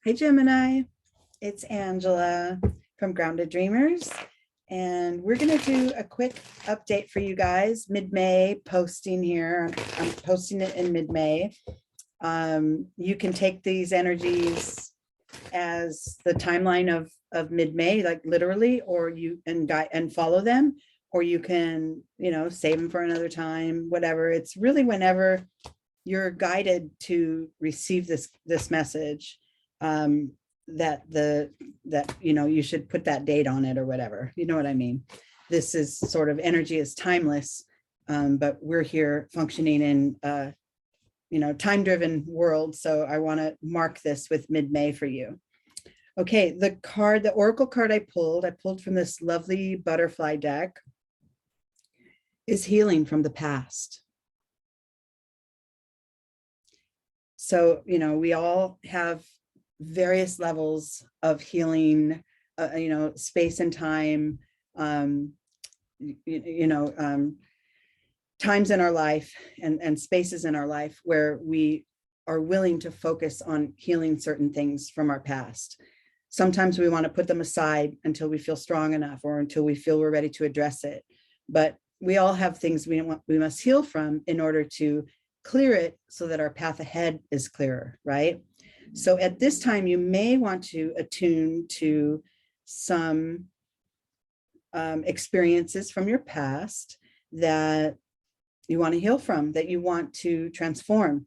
Hi, Gemini. It's Angela from Grounded Dreamers. And we're going to do a quick update for you guys. Mid-May posting here. I'm posting it in mid-May. You can take these energies as the timeline of mid-May, like literally, or you and follow them, or you can, save them for another time, whatever. It's really whenever you're guided to receive this message, that you should put that date on it or whatever. You know what I mean? This is sort of energy is timeless, but we're here functioning in time-driven world. So I want to mark this with mid-May for you. Okay, the oracle card I pulled from this lovely butterfly deck is healing from the past. So, we all have various levels of healing, space and time, times in our life and spaces in our life where we are willing to focus on healing certain things from our past. Sometimes we want to put them aside until we feel strong enough or until we feel we're ready to address it. But we all have things we must heal from in order to clear it so that our path ahead is clearer, right? So at this time, you may want to attune to some experiences from your past that you want to heal from, that you want to transform,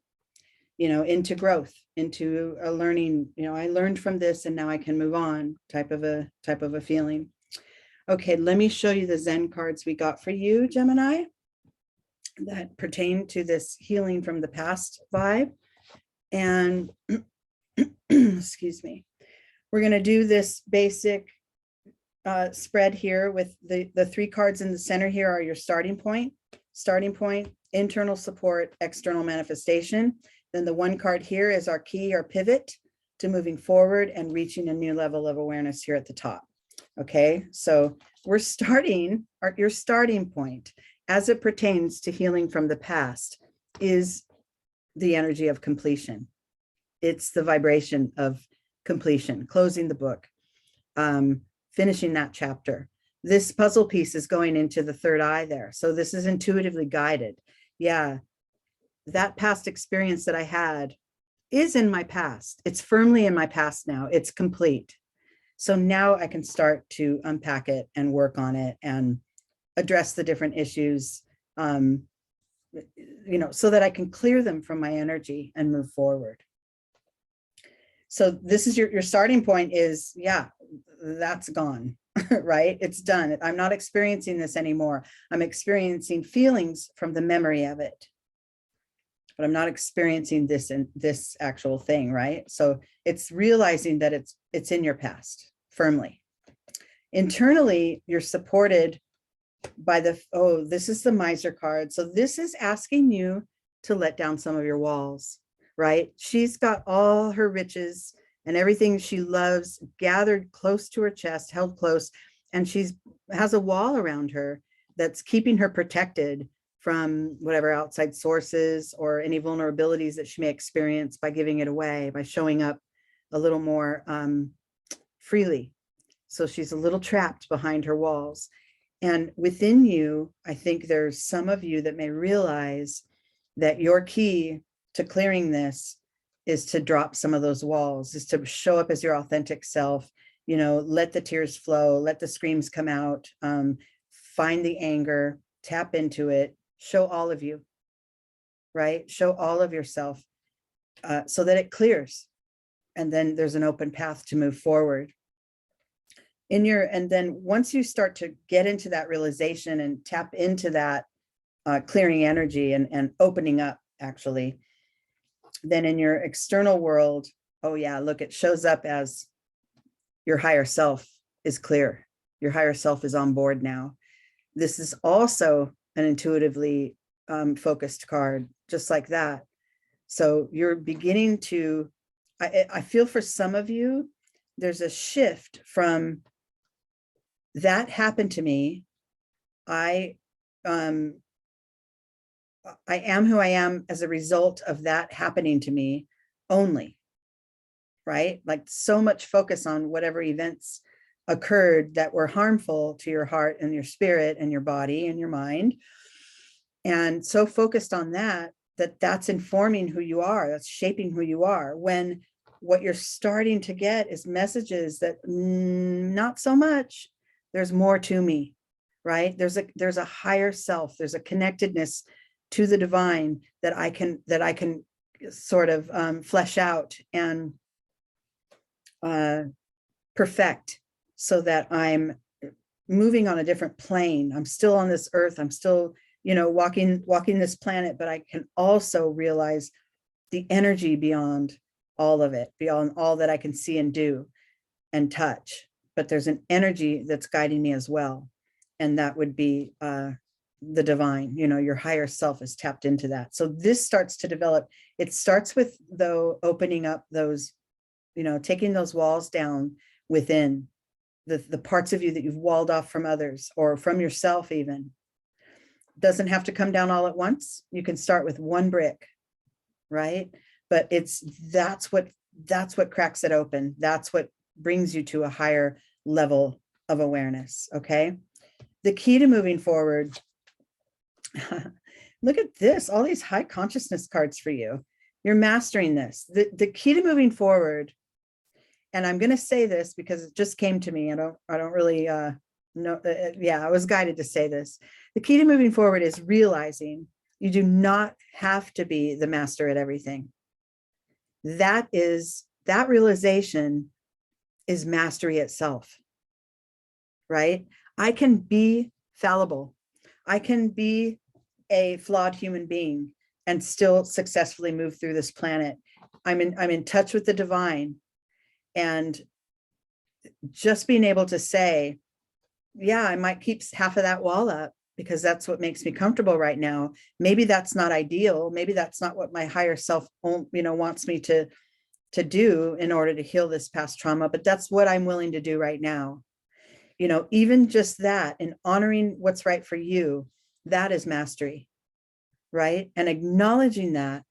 into growth, into a learning, I learned from this and now I can move on type of a feeling. Okay, let me show you the Zen cards we got for you, Gemini, that pertain to this healing from the past vibe. And excuse me, we're going to do this basic spread here with the three cards in the center here are your starting point, internal support, external manifestation. Then the one card here is our key or pivot to moving forward and reaching a new level of awareness here at the top. Okay, so we're starting, your starting point as it pertains to healing from the past is the energy of completion. It's the vibration of completion, closing the book, finishing that chapter. This puzzle piece is going into the third eye there. So this is intuitively guided. Yeah, that past experience that I had is in my past. It's firmly in my past now. It's complete. So now I can start to unpack it and work on it and address the different issues, so that I can clear them from my energy and move forward. So this is your starting point is, yeah, that's gone, right? It's done. I'm not experiencing this anymore. I'm experiencing feelings from the memory of it, but I'm not experiencing this actual thing, right? So it's realizing that it's in your past firmly. Internally, you're supported by this is the miser card. So this is asking you to let down some of your walls, right? She's got all her riches and everything she loves gathered close to her chest, held close, and has a wall around her that's keeping her protected from whatever outside sources or any vulnerabilities that she may experience by giving it away, by showing up a little more freely. So she's a little trapped behind her walls. And within you, I think there's some of you that may realize that your key to clearing this is to drop some of those walls, is to show up as your authentic self, let the tears flow, let the screams come out, find the anger, tap into it, show all of you, right? Show all of yourself so that it clears. And then there's an open path to move forward. And then once you start to get into that realization and tap into that clearing energy and opening up, actually, then in your external world, oh yeah, look, it shows up as your higher self is clear. Your higher self is on board now. This is also an intuitively focused card, just like that. So you're beginning to, I feel for some of you, there's a shift from that happened to me. I am who I am as a result of that happening to me only. right? Like so much focus on whatever events occurred that were harmful to your heart and your spirit and your body and your mind. And so focused on that, that's informing who you are, that's shaping who you are. When what you're starting to get is messages that not so much, there's more to me, right? There's a higher self, there's a connectedness to the divine that I can sort of flesh out and perfect, so that I'm moving on a different plane. I'm still on this earth, I'm still, walking this planet, but I can also realize the energy beyond all of it, beyond all that I can see and do and touch. But there's an energy that's guiding me as well. And that would be the divine, your higher self is tapped into that. So this starts to develop. It starts with, though, opening up those, taking those walls down within the parts of you that you've walled off from others or from yourself even. Doesn't have to come down all at once. You can start with one brick, right? But that's what cracks it open. That's what brings you to a higher level of awareness. Okay. The key to moving forward, look at this, all these high consciousness cards for you. You're mastering this. The key to moving forward, and I'm going to say this because it just came to me. I don't really know. I was guided to say this. The key to moving forward is realizing you do not have to be the master at everything. That realization is mastery itself, right? I can be fallible. I can be a flawed human being and still successfully move through this planet. I'm in touch with the divine, and just being able to say, yeah, I might keep half of that wall up because that's what makes me comfortable right now. Maybe that's not ideal. Maybe that's not what my higher self, wants me to do in order to heal this past trauma, but that's what I'm willing to do right now. Even just that, and honoring what's right for you, that is mastery, right? And acknowledging that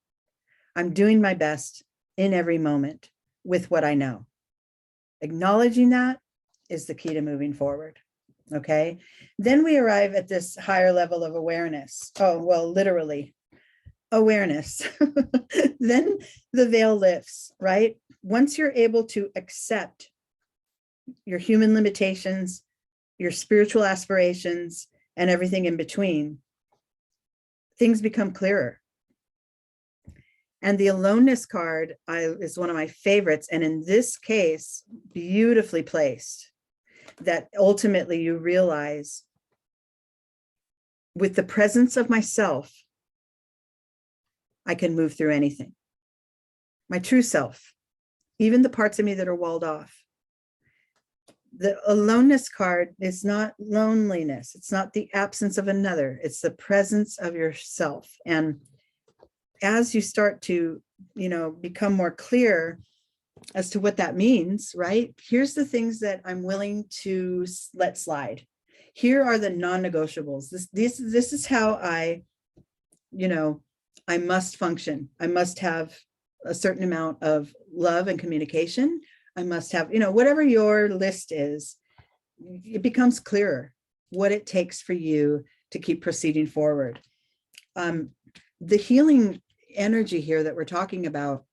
I'm doing my best in every moment with what I know. Acknowledging that is the key to moving forward. Okay. Then we arrive at this higher level of awareness. Oh, well, literally awareness. Then the veil lifts, right? Once you're able to accept your human limitations, your spiritual aspirations, and everything in between, things become clearer. And the aloneness card is one of my favorites. And in this case, beautifully placed, that ultimately you realize, with the presence of myself, I can move through anything. My true self, even the parts of me that are walled off. The aloneness card is not loneliness. It's not the absence of another. It's the presence of yourself. And as you start to, become more clear as to what that means, right? Here's the things that I'm willing to let slide. Here are the non-negotiables. This is how I must function. I must have a certain amount of love and communication. I must have, whatever your list is, it becomes clearer what it takes for you to keep proceeding forward. The healing energy here that we're talking about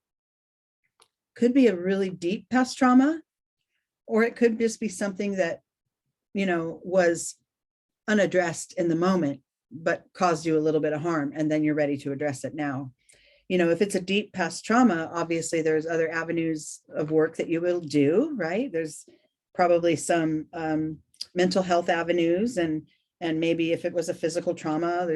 could be a really deep past trauma, or it could just be something that, was unaddressed in the moment, but caused you a little bit of harm, and then you're ready to address it now. If it's a deep past trauma, obviously there's other avenues of work that you will do, right? There's probably some mental health avenues, and maybe if it was a physical trauma,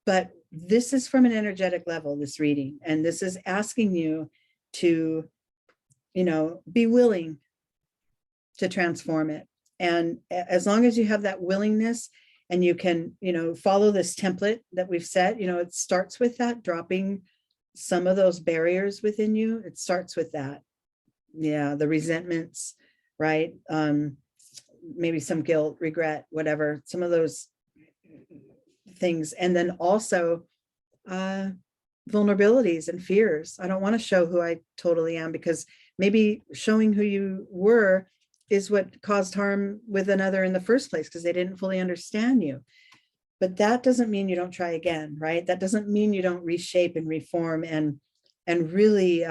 but this is from an energetic level, this reading, and this is asking you to, be willing to transform it. And as long as you have that willingness, and you can, follow this template that we've set, it starts with that, dropping some of those barriers within you. It starts with that. Yeah. The resentments, right? Maybe some guilt, regret, whatever, some of those things. And then also vulnerabilities and fears. I don't want to show who I totally am, because Maybe showing who you were is what caused harm with another in the first place, because they didn't fully understand you. But that doesn't mean you don't try again, right? That doesn't mean you don't reshape and reform and really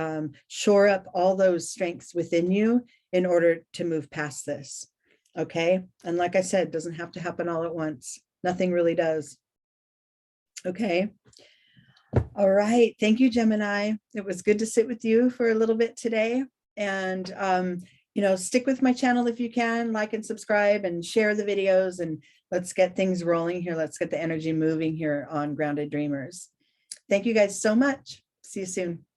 shore up all those strengths within you in order to move past this. Okay. And like I said, it doesn't have to happen all at once. Nothing really does. Okay. All right. Thank you, Gemini. It was good to sit with you for a little bit today. And, you know, stick with my channel if you can, like and subscribe and share the videos, and let's get things rolling here. Let's get the energy moving here on Grounded Dreamers. Thank you guys so much. See you soon.